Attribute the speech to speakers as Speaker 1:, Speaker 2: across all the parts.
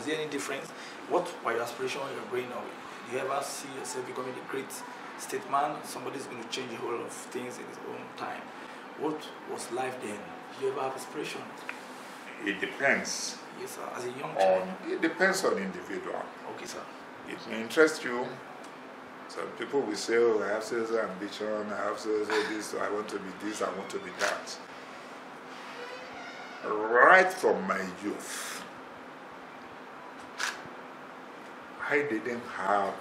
Speaker 1: Was there any difference? What were your aspirations when you were growing up? Do you ever see yourself becoming a great statesman? Somebody's going to change the whole of things in his own time. What was life then? Do you ever have aspirations?
Speaker 2: It depends.
Speaker 1: Yes, sir. As a young child.
Speaker 2: It depends on the individual.
Speaker 1: Okay, sir.
Speaker 2: It may interest you. Some people will say, oh, I have so ambition, I have so this, I want to be this, I want to be that. Right from my youth, I didn't have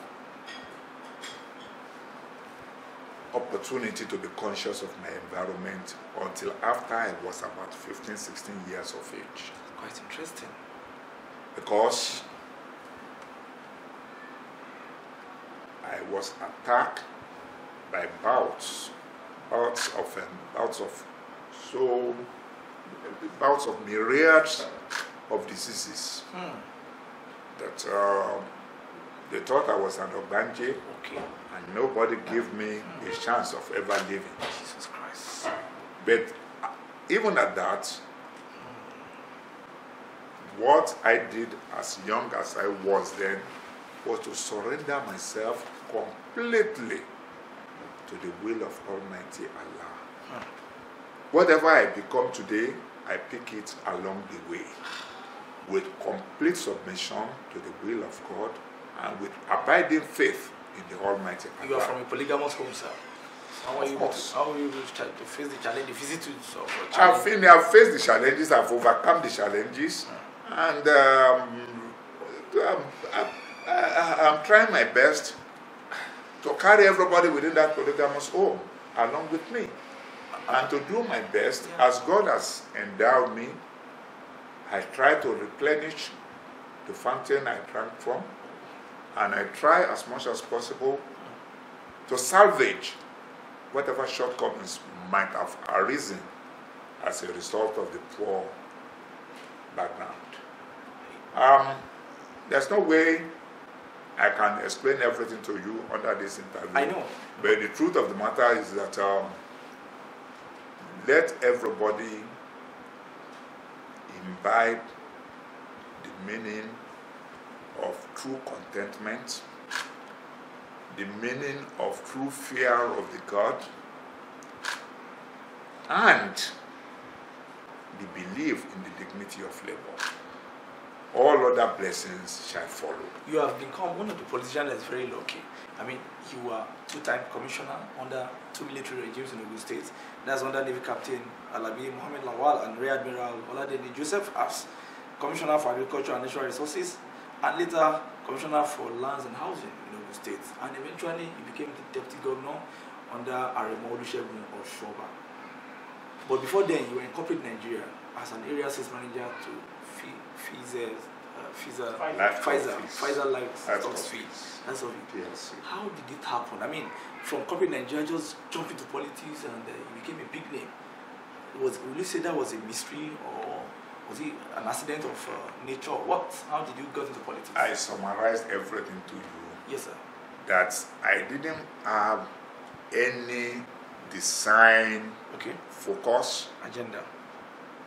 Speaker 2: opportunity to be conscious of my environment until after I was about 15, 16 years of age.
Speaker 1: Quite interesting. Because
Speaker 2: I was attacked by bouts of myriads of diseases that they thought I was an Ogbanje, and nobody gave me a chance of ever living.
Speaker 1: Jesus Christ.
Speaker 2: But even at that, what I did as young as I was then was to surrender myself completely to the will of Almighty Allah. Whatever I become today, I pick it along the way with complete submission to the will of God and with abiding faith in the Almighty Allah.
Speaker 1: You are from a polygamous home, sir. How are you able to face the challenge, the vicissitudes of a challenge?
Speaker 2: I've faced the challenges, I've overcome the challenges, and I'm trying my best to carry everybody within that polygamous home along with me. And to do my best, as God has endowed me, I try to replenish the fountain I drank from, and I try as much as possible to salvage whatever shortcomings might have arisen as a result of the poor background. There's no way I can explain everything to you under this interview.
Speaker 1: I know.
Speaker 2: But the truth of the matter is that let everybody imbibe the meaning of true contentment, the meaning of true fear of the God, and the belief in the dignity of labor. All other blessings shall follow.
Speaker 1: You have become one of the politicians that's very lucky. I mean, you were two-time commissioner under two military regimes in Ogun State. That's under Navy Captain Alabi Mohammed Lawal and Rear Admiral Oladeni Joseph as Commissioner for Agriculture and Natural Resources, and later Commissioner for Lands and Housing in Ogun State. And eventually, he became the Deputy Governor under Aremo Olusegun of Shoba. But before then, you were in corporate Nigeria as an area sales manager to Pfizer Livestock Feeds. That's of it.
Speaker 2: Yes.
Speaker 1: How did it happen? I mean, from corporate Nigeria, just jump into politics and you became a big name. Will you say that was a mystery, or was it an accident of nature? How did you get into politics?
Speaker 2: I summarized everything to you.
Speaker 1: Yes, sir.
Speaker 2: That I didn't have any design, focus,
Speaker 1: agenda,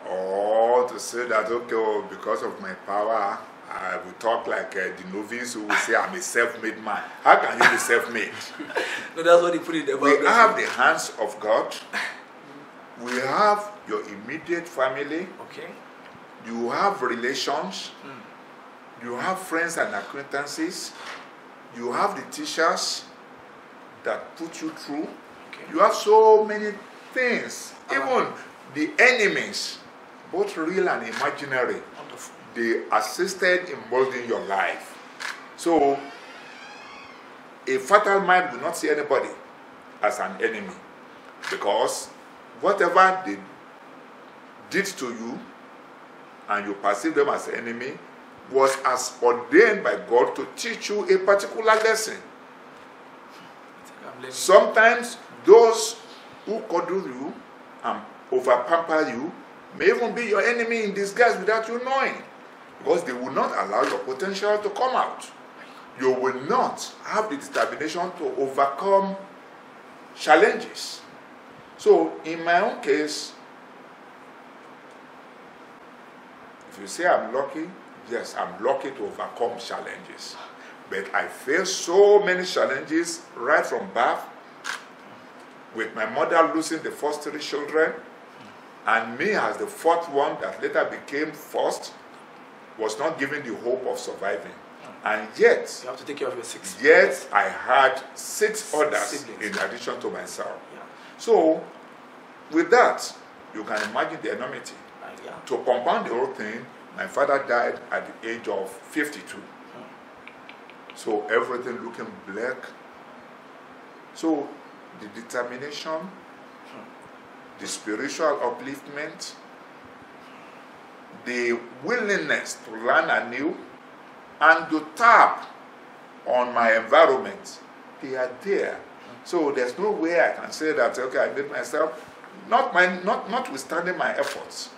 Speaker 2: or to say that, okay, well, because of my power, I will talk like the novice who will say I'm a self-made man. How can you be self-made?
Speaker 1: No, that's what he put in the Bible.
Speaker 2: We have the hands of God. We have your immediate family.
Speaker 1: Okay.
Speaker 2: You have relations. You have friends and acquaintances. You have the teachers that put you through. Okay. You have so many things. Even the enemies, both real and imaginary, they assisted in molding your life. So, a fertile mind will not see anybody as an enemy, because whatever they did to you and you perceive them as an enemy was as ordained by God to teach you a particular lesson. Sometimes those who coddle you and over-pamper you may even be your enemy in disguise without you knowing, because they will not allow your potential to come out. You will not have the determination to overcome challenges. So, in my own case, if you say I'm lucky, Yes, I'm lucky to overcome challenges. But I faced so many challenges right from birth, with my mother losing the first 3 children, and me as the 4th one that later became first, was not given the hope of surviving. And yet,
Speaker 1: you have to take care of your 6.
Speaker 2: Yet I had 6 others siblings, in addition to myself. Yeah. So, with that, you can imagine the enormity. Yeah. To compound the whole thing, my father died at the age of 52. So everything looking black. So the determination, the spiritual upliftment, the willingness to learn anew, and to tap on my environment, they are there. So there's no way I can say that, okay, I made myself, notwithstanding my efforts.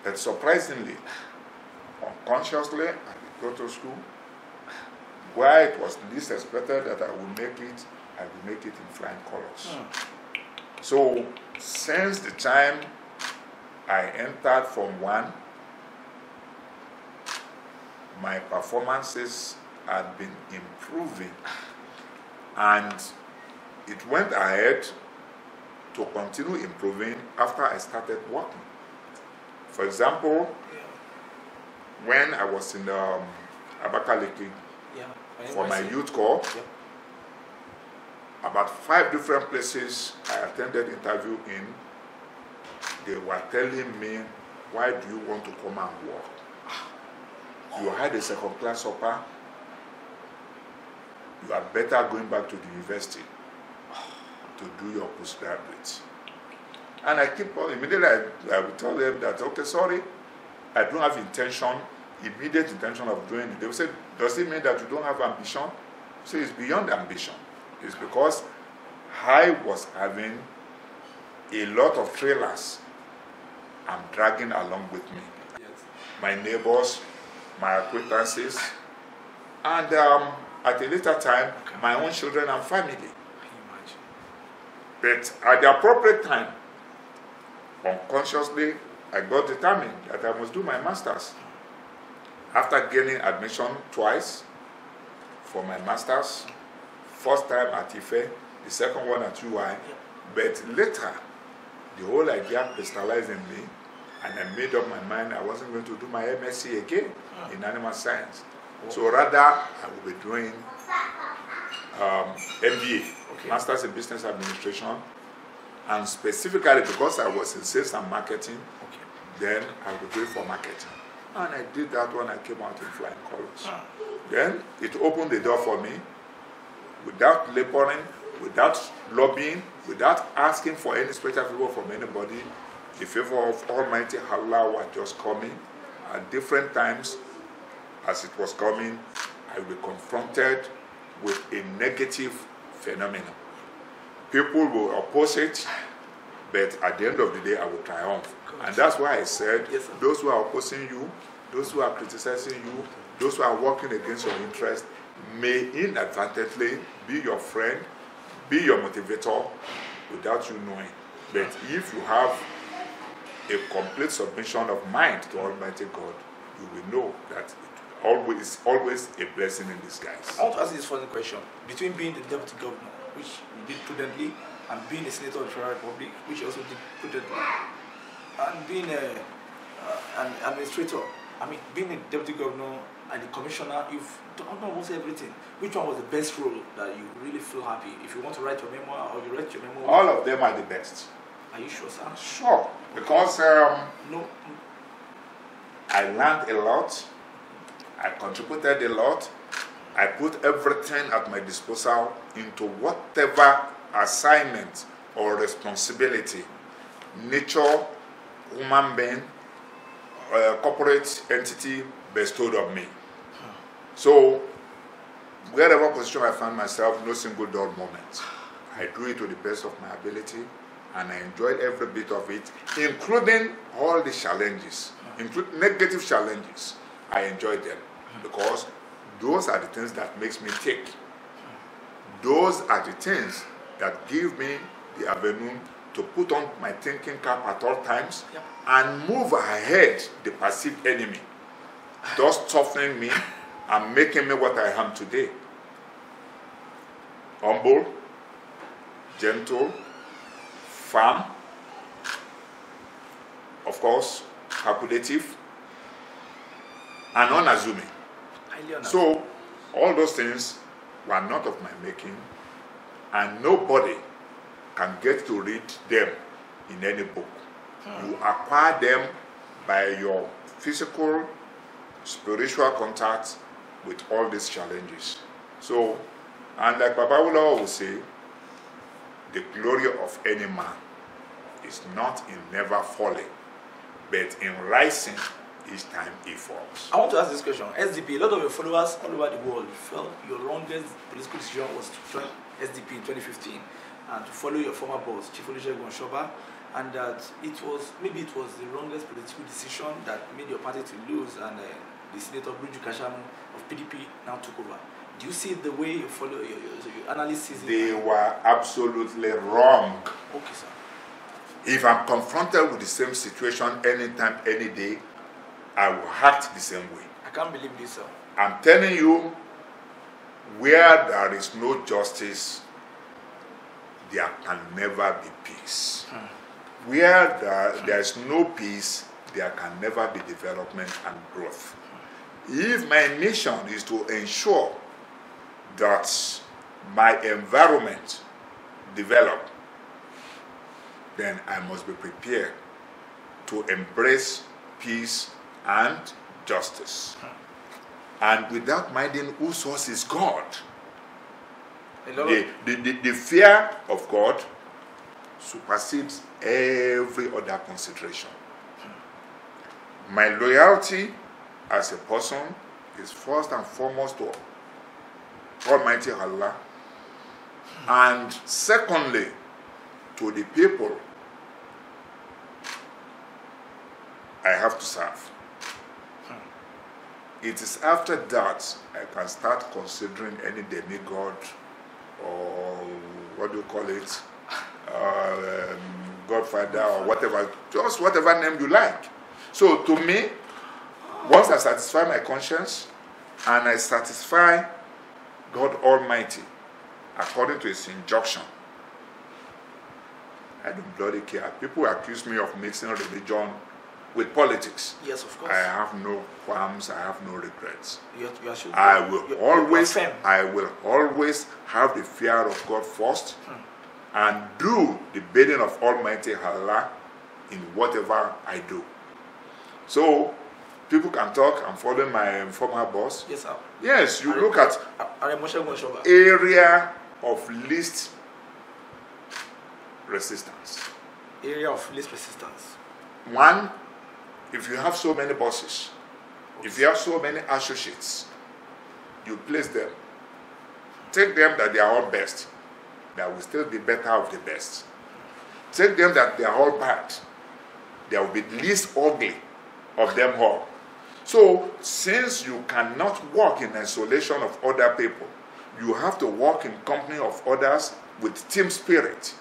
Speaker 2: But surprisingly, unconsciously, I would go to school. Where it was least expected that I would make it, I would make it in flying colors. So, since the time I entered Form 1, my performances had been improving, and it went ahead to continue improving after I started working. For example, when I was in Abakaliki, for my youth corps, about 5 different places I attended interview in, they were telling me, why do you want to come and work? You had a 2nd class upper, you are better going back to the university to do your postgraduate. And I keep on, immediately I would tell them that, okay, sorry, I don't have immediate intention of doing it. They would say, does it mean that you don't have ambition? So it's beyond ambition. It's because I was having a lot of trailers I'm dragging along with me. Yes. My neighbors, my acquaintances, and at a later time, my own children and family. But at the appropriate time, unconsciously, I got determined that I must do my master's. After gaining admission twice for my master's, first time at Ife, the second one at UI, but later, the whole idea crystallized in me, and I made up my mind I wasn't going to do my MSc again in animal science. So rather, I will be doing MBA, Master's in Business Administration, and specifically because I was in sales and marketing, then I will do it for marketing. And I did that when I came out in flying colors. Then it opened the door for me without laboring, without lobbying, without asking for any special favor from anybody. The favor of Almighty Allah was just coming. At different times, as it was coming, I will be confronted with a negative phenomenon. People will oppose it, but at the end of the day, I will triumph. And that's why I said, those who are opposing you, those who are criticizing you, those who are working against your interest, may inadvertently be your friend, be your motivator, without you knowing. But if you have a complete submission of mind to Almighty God, you will know that it's always a blessing in disguise.
Speaker 1: I want to ask you this funny question. Between being the deputy governor, which you did prudently, and being a senator of the Federal Republic, which you also did prudently, and being an administrator, I mean, being a deputy governor and a commissioner, you've done almost everything. Which one was the best role that you really feel happy? If you want to write your memoir or you write your memoir?
Speaker 2: All of them are the best.
Speaker 1: Are you sure, sir?
Speaker 2: Sure. Because I learned a lot. I contributed a lot. I put everything at my disposal into whatever assignment or responsibility, nature, human being, corporate entity bestowed on me. So, wherever position I find myself, no single dull moment. I do it to the best of my ability, and I enjoyed every bit of it, including all the challenges, including negative challenges. I enjoyed them because those are the things that makes me tick. Those are the things that give me the avenue to put on my thinking cap at all times and move ahead the perceived enemy. thus toughening me and making me what I am today. Humble, gentle, firm, of course, calculative, and unassuming. So, all those things were not of my making, and nobody can get to read them in any book. You acquire them by your physical, spiritual contact with all these challenges. So, and like Babawula will say, the glory of any man is not in never falling, but in rising each time he falls.
Speaker 1: I want to ask this question. SDP, a lot of your followers all over the world felt your longest political decision was to join SDP in 2015 and to follow your former boss, Chief Olusegun Osunba, and that it was the longest political decision that made your party to lose, and the Senator Gbenga Kaka of PDP now took over. Do you see the way you follow your analysis?
Speaker 2: They were absolutely wrong.
Speaker 1: Okay, sir.
Speaker 2: If I'm confronted with the same situation anytime, any day, I will act the same way.
Speaker 1: I can't believe this, sir.
Speaker 2: I'm telling you, where there is no justice, there can never be peace. Where there is no peace, there can never be development and growth. If my mission is to ensure that my environment develop, then I must be prepared to embrace peace and justice. And without minding whose source is God, the fear of God supersedes every other consideration. My loyalty as a person is first and foremost to Almighty Allah, and secondly to the people I have to serve. It is after that I can start considering any demigod, or what do you call it, Godfather, or whatever, just whatever name you like. So to me, once I satisfy my conscience and I satisfy God Almighty according to His injunction, I don't bloody care. People accuse me of mixing religion with politics.
Speaker 1: Yes, of course.
Speaker 2: I have no qualms. I have no regrets.
Speaker 1: You are sure
Speaker 2: I will always have the fear of God first, and do the bidding of Almighty Allah in whatever I do. So people can talk. I'm following my former boss.
Speaker 1: Yes, sir.
Speaker 2: Yes, you look at area of least resistance.
Speaker 1: Area of least resistance.
Speaker 2: One, if you have so many bosses, if you have so many associates, you place them. Take them that they are all best. There will still be better of the best. Take them that they are all bad. There will be the least ugly of them all. So, since you cannot work in isolation of other people, you have to work in company of others with team spirit.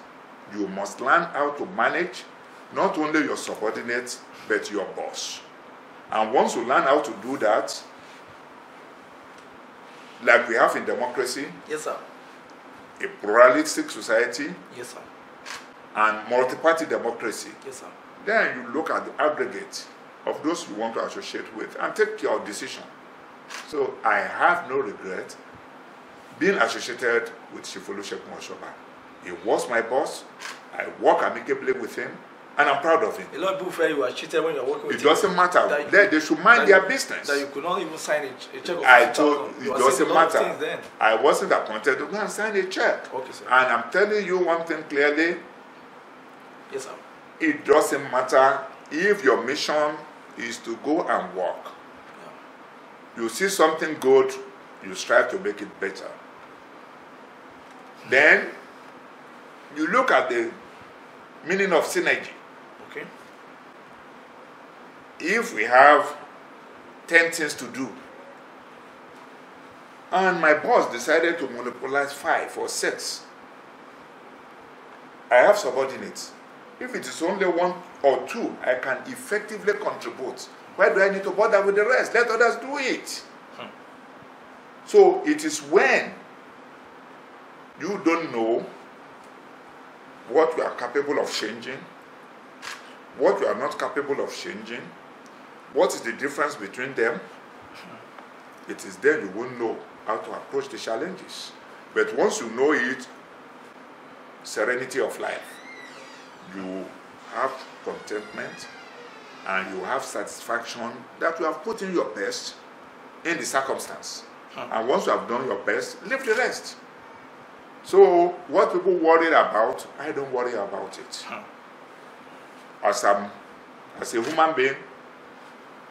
Speaker 2: You must learn how to manage not only your subordinates, but your boss. And once you learn how to do that, like we have in democracy,
Speaker 1: yes, sir,
Speaker 2: a pluralistic society,
Speaker 1: yes, sir,
Speaker 2: and multi-party democracy,
Speaker 1: yes, sir,
Speaker 2: then you look at the aggregate of those you want to associate with and take your decision. So I have no regret being associated with Chief Olusegun Osunba. He was my boss. I work amicably with him, and I'm proud of him.
Speaker 1: A lot of people feel you were cheated when you were working with him.
Speaker 2: It doesn't matter. They should mind their business.
Speaker 1: That you could not even sign a check of
Speaker 2: I told you, it doesn't matter.
Speaker 1: Then.
Speaker 2: I wasn't appointed to go and sign a check.
Speaker 1: Okay, sir.
Speaker 2: And I'm telling you one thing clearly.
Speaker 1: Yes, sir.
Speaker 2: It doesn't matter if your mission is to go and work. Yeah. You see something good, you strive to make it better. Then you look at the meaning of synergy.
Speaker 1: Okay.
Speaker 2: If we have 10 things to do, and my boss decided to monopolize 5 or 6, I have subordinates. If it is only 1 or 2, I can effectively contribute Why do I need to bother with the rest? Let others do it. So it is when you don't know what you are capable of changing, what you are not capable of changing, what is the difference between them, it is then you won't know how to approach the challenges. But once you know it, serenity of life, you have contentment and you have satisfaction that you have put in your best in the circumstance. And once you have done your best, leave the rest. So what people worry about, I don't worry about it. As a human being,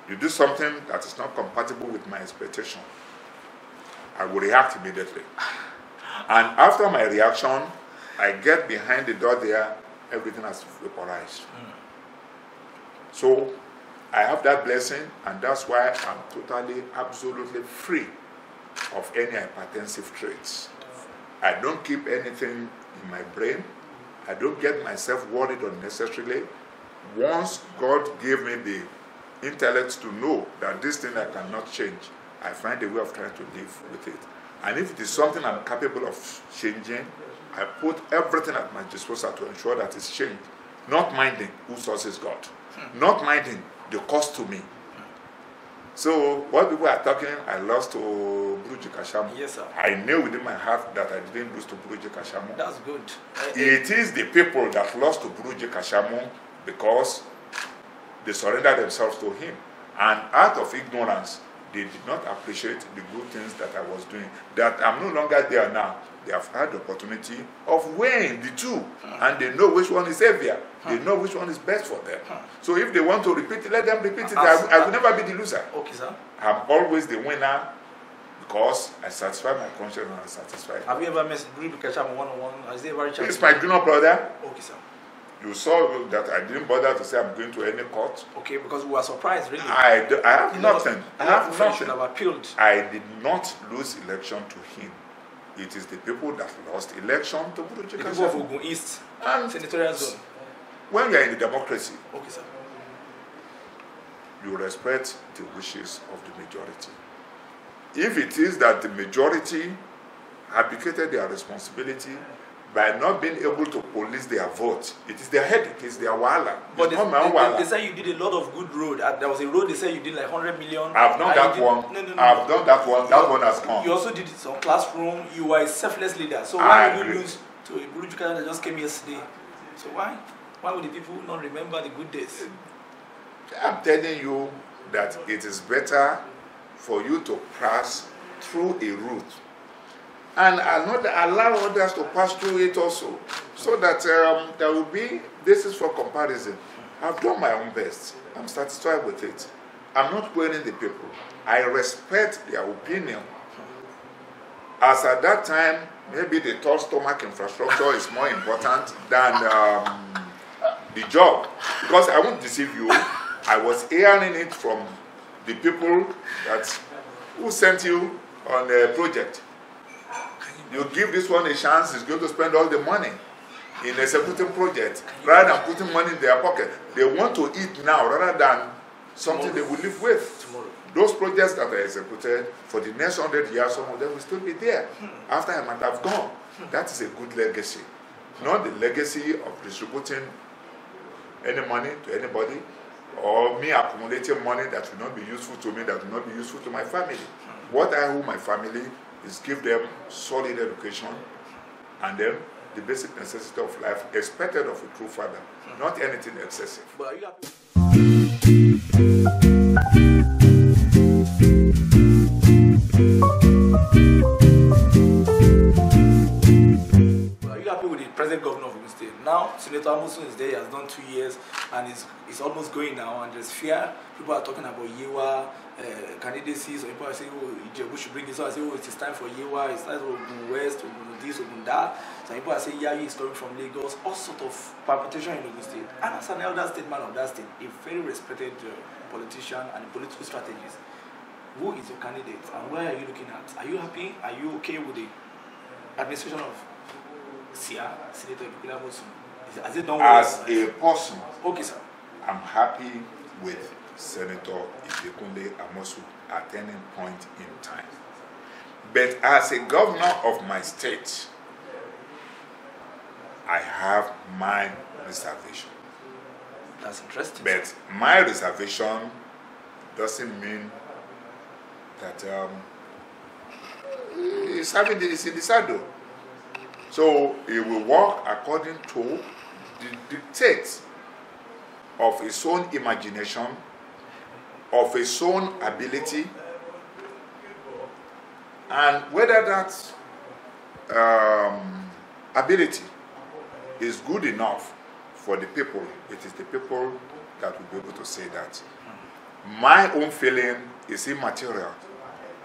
Speaker 2: you do something that is not compatible with my expectation, I will react immediately. And after my reaction, I get behind the door there, everything has vaporized. So I have that blessing, and that's why I'm totally, absolutely free of any hypertensive traits. I don't keep anything in my brain. I don't get myself worried unnecessarily. Once God gave me the intellect to know that this thing I cannot change, I find a way of trying to live with it. And if it is something I'm capable of changing, I put everything at my disposal to ensure that it's changed. Not minding who sources God. Not minding the cost to me. So what people are talking, I lost to Buruji Kashamu.
Speaker 1: Yes, sir.
Speaker 2: I knew within my heart that I didn't lose to Buruji Kashamu.
Speaker 1: That's good.
Speaker 2: It is the people that lost to Buruji Kashamu because they surrendered themselves to him. And out of ignorance, they did not appreciate the good things that I was doing. That I'm no longer there now. They have had the opportunity of weighing the two. And they know which one is heavier. They know which one is best for them. So if they want to repeat it, let them repeat it. I will never be the loser.
Speaker 1: Okay, sir.
Speaker 2: I'm always the winner because I satisfy my conscience and I satisfy.
Speaker 1: Have you ever met Gbenga Kaka one-on-one? Has he ever
Speaker 2: He's my junior brother.
Speaker 1: Okay, sir.
Speaker 2: You saw that I didn't bother to say I'm going to any court.
Speaker 1: Okay, because we were surprised, really.
Speaker 2: I have nothing. I have nothing.
Speaker 1: Have appealed.
Speaker 2: I did not lose election to him. It is the people that lost election to Buruji Kaka.
Speaker 1: The people of Ogun East
Speaker 2: and
Speaker 1: senatorial zone.
Speaker 2: When you are in the democracy,
Speaker 1: okay, sir,
Speaker 2: you respect the wishes of the majority. If it is that the majority abdicated their responsibility by not being able to police their vote, it is their headache, it's their wahala.
Speaker 1: But they say you did a lot of good road. There was a road they said you did like 100 million.
Speaker 2: I've done that one. No. I've done that one. That one has gone.
Speaker 1: You also did some classroom. You were a selfless leader. So why would you lose to a Buruji Kaka that just came yesterday? So why? Why would the people not remember the good days?
Speaker 2: I'm telling you that it is better for you to pass through a route and not allow others to pass through it also, so that there will be basis for comparison. I've done my own best. I'm satisfied with it. I'm not querying the people. I respect their opinion. As at that time, maybe the tall stomach infrastructure is more important than the job. Because I won't deceive you, I was hearing it from the people who sent you on a project. You give this one a chance, he's going to spend all the money in executing project rather than putting money in their pocket. They want to eat now rather than something they will live with. Tomorrow. Those projects that are executed for the next 100 years, some of them will still be there after I might have gone. That is a good legacy. Not the legacy of distributing any money to anybody or me accumulating money that will not be useful to me, that will not be useful to my family. What I owe my family is give them solid education and then the basic necessity of life expected of a true father, not anything excessive.
Speaker 1: But are you happy? With the present governor of Ogun State. Now, Senator Amosun is there, he has done 2 years, and it's almost going now, and there's fear. People are talking about Yewa candidacy, so people are saying, oh, Ijebu should bring this on. I say, oh, it is time for Yewa, it's time for Ogun West, Ogun this, Ogun that. Some people are saying, Yayi is coming from Lagos, all sort of permutation in Ogun State. And as an elder statesman of that state, a very respected politician and political strategist, who is your candidate, and where are you looking at? Are you happy? Are you okay with the administration of Senator Gbenga Kaka?
Speaker 2: As a person,
Speaker 1: okay, sir,
Speaker 2: I'm happy with Senator Ibekunle Amosu at any point in time. But as a governor of my state, I have my reservation.
Speaker 1: That's interesting.
Speaker 2: But my reservation doesn't mean that it's in the saddle. So he will work according to the dictates of his own imagination, of his own ability, and whether that ability is good enough for the people, it is the people that will be able to say that. My own feeling is immaterial.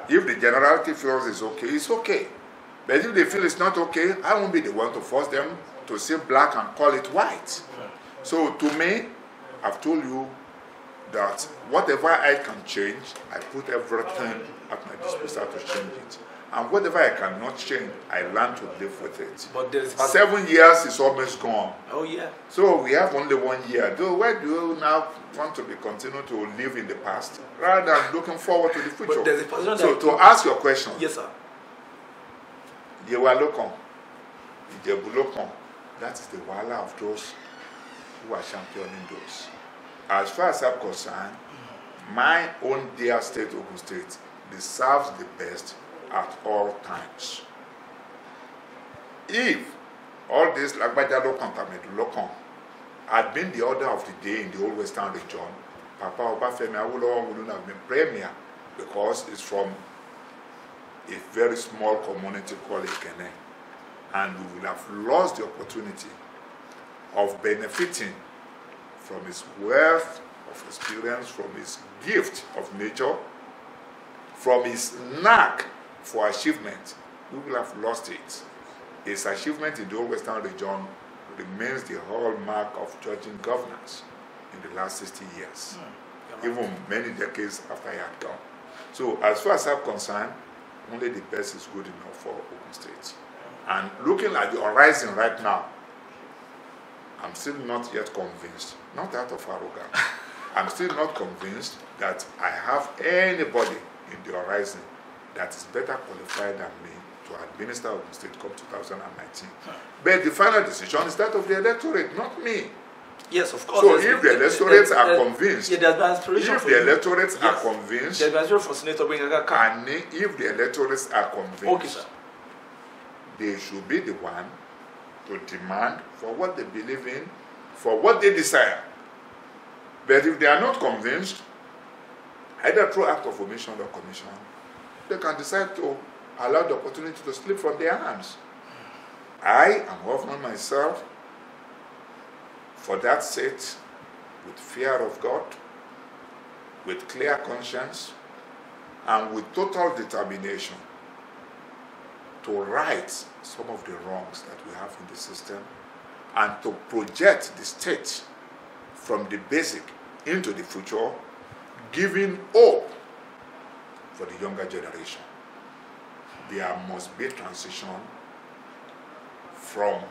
Speaker 2: If the generality feels it's okay, it's okay. But if they feel it's not okay, I won't be the one to force them to say black and call it white. So to me, I've told you that whatever I can change, I put everything at my disposal to change it. And whatever I cannot change, I learn to live with it.
Speaker 1: But there's
Speaker 2: 7 years is almost gone.
Speaker 1: Oh yeah.
Speaker 2: So we have only 1 year. Though, why do you now want to be continue to live in the past rather than looking forward to the future?
Speaker 1: But there's a position
Speaker 2: so
Speaker 1: that
Speaker 2: to ask your question,
Speaker 1: yes, sir.
Speaker 2: Yewa Lokon, Ijebu Lokon, that is the wala of those who are championing those. As far as I'm concerned, my own dear state, Ogun State, deserves the best at all times. If all this Lagbaja Lokon, Tamedu Lokon had been the order of the day in the whole Western region, Papa Obafemi Awolowo wouldn't have been premier because it's from a very small community called Ikene, and we will have lost the opportunity of benefiting from his wealth of experience, from his gift of nature, from his knack for achievement. We will have lost it. His achievement in the whole Western region remains the hallmark of judging governance in the last 60 years, even many decades after he had gone. So as far as I'm concerned, only the best is good enough for Ogun State. And looking at the horizon right now, I'm still not yet convinced, not out of arrogance, I'm still not convinced that I have anybody in the horizon that is better qualified than me to administer Ogun State come 2019. But the final decision is that of the electorate, not me.
Speaker 1: Yes, of course.
Speaker 2: So if the electorates are convinced,
Speaker 1: if the
Speaker 2: electorates are convinced,
Speaker 1: there's an aspiration for Senator Gbenga Kaka.
Speaker 2: and if the electorates are convinced,
Speaker 1: Okay, sir.
Speaker 2: they should be the one to demand for what they believe in, for what they desire. But if they are not convinced, either through act of omission or commission, they can decide to allow the opportunity to slip from their hands. I am Hoffman myself, for that sake, with fear of God, with clear conscience, and with total determination to right some of the wrongs that we have in the system and to project the state from the basic into the future, giving hope for the younger generation. There must be transition from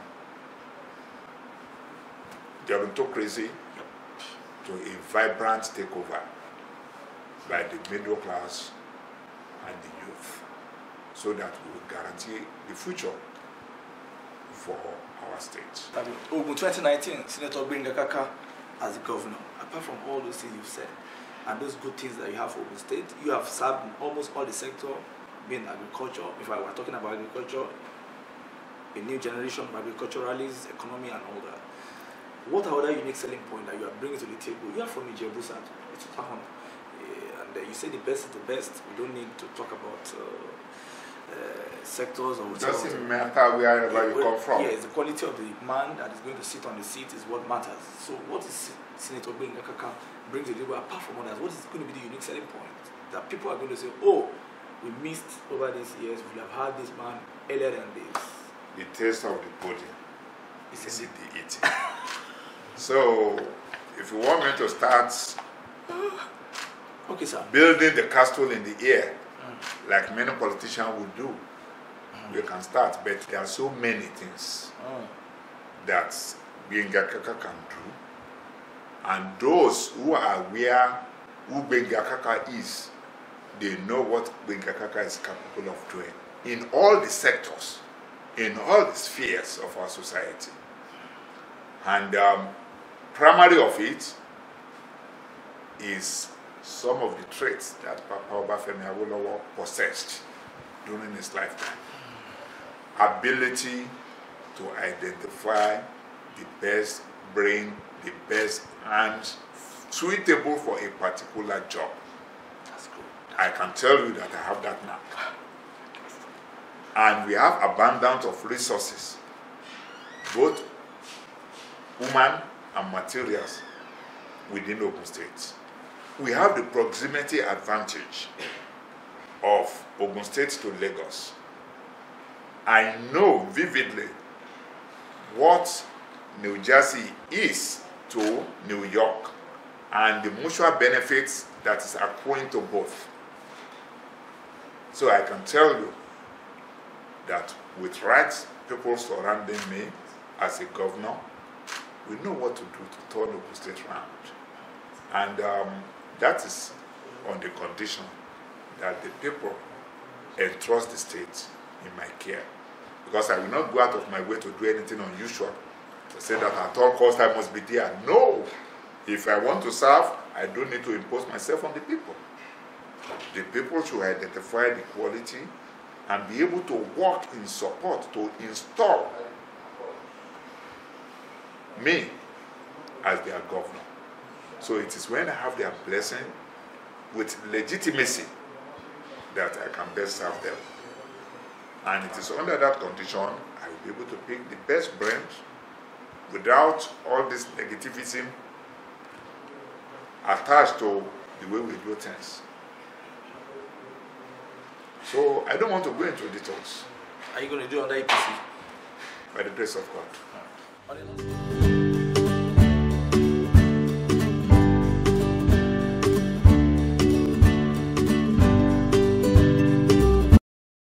Speaker 2: gerontocracy to a vibrant takeover by the middle class and the youth, so that we will guarantee the future for our state.
Speaker 1: Ogun 2019, Senator Gbenga Kaka as the governor. Apart from all those things you've said and those good things that you have for Ogun State, you have served in almost all the sector, being agriculture. If I were talking about agriculture, a new generation of agriculturalists, economy, and all that. What are other unique selling points that you are bringing to the table? You are from Ijebu, and you say the best is the best. We don't need to talk about sectors or.
Speaker 2: It doesn't matter wherever you come from.
Speaker 1: Yeah, it's the quality of the man that is going to sit on the seat is what matters. So, what is Senator Gbenga Kaka brings to the table apart from others? What is going to be the unique selling point that people are going to say, "Oh, we missed over these years. We have had this man earlier than this."
Speaker 2: The taste of the pudding is in the eating. So, if you want me to start
Speaker 1: okay, sir,
Speaker 2: building the castle in the air, like many politicians would do, we can start. But there are so many things that Gbenga Kaka can do, and those who are aware who Gbenga Kaka is, they know what Gbenga Kaka is capable of doing in all the sectors, in all the spheres of our society. And primary of it is some of the traits that Papa Obafemi Awolowo possessed during his lifetime. Ability to identify the best brain, the best hands suitable for a particular job.
Speaker 1: That's good.
Speaker 2: I can tell you that I have that now. And we have abundance of resources, both human and materials, within Ogun State. We have the proximity advantage of Ogun State to Lagos. I know vividly what New Jersey is to New York and the mutual benefits that is accruing to both. So I can tell you that with right people surrounding me as a governor, we know what to do to turn Ogun State around. And that is on the condition that the people entrust the state in my care. Because I will not go out of my way to do anything unusual, to say that at all costs I must be there. No! If I want to serve, I don't need to impose myself on the people. The people should identify the quality and be able to work in support to install me as their governor. So it is when I have their blessing with legitimacy that I can best serve them. And it is under that condition I will be able to pick the best brains without all this negativism attached to the way we do things. So I don't want to go into details.
Speaker 1: Are you going to do it under APC?
Speaker 2: By the grace of God.
Speaker 1: All right.